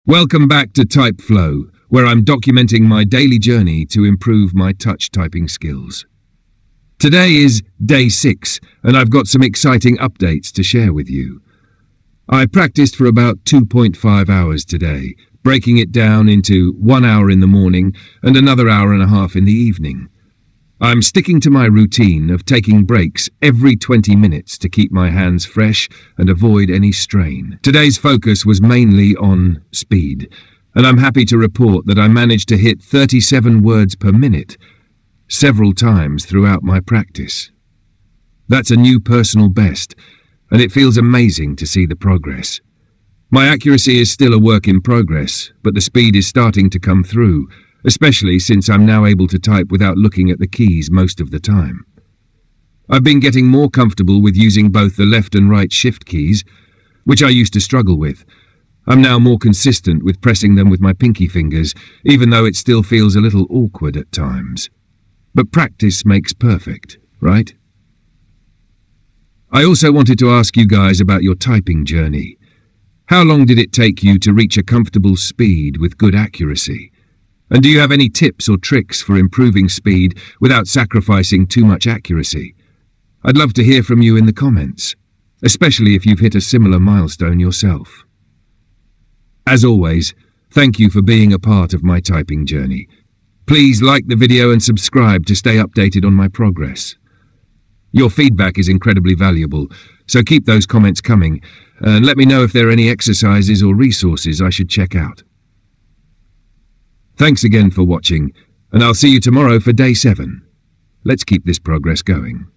Welcome back to Type Flow, where I'm documenting my daily journey to improve my touch typing skills. Today is day 6, and I've got some exciting updates to share with you. I practiced for about 2.5 hours today, breaking it down into 1 hour in the morning and another hour and a half in the evening. I'm sticking to my routine of taking breaks every 20 minutes to keep my hands fresh and avoid any strain. Today's focus was mainly on speed, and I'm happy to report that I managed to hit 37 words per minute several times throughout my practice. That's a new personal best, and it feels amazing to see the progress. My accuracy is still a work in progress, but the speed is starting to come through, especially since I'm now able to type without looking at the keys most of the time. I've been getting more comfortable with using both the left and right shift keys, which I used to struggle with. I'm now more consistent with pressing them with my pinky fingers, even though it still feels a little awkward at times. But practice makes perfect, right? I also wanted to ask you guys about your typing journey. How long did it take you to reach a comfortable speed with good accuracy? And do you have any tips or tricks for improving speed without sacrificing too much accuracy? I'd love to hear from you in the comments, especially if you've hit a similar milestone yourself. As always, thank you for being a part of my typing journey. Please like the video and subscribe to stay updated on my progress. Your feedback is incredibly valuable, so keep those comments coming and let me know if there are any exercises or resources I should check out. Thanks again for watching, and I'll see you tomorrow for day 7. Let's keep this progress going.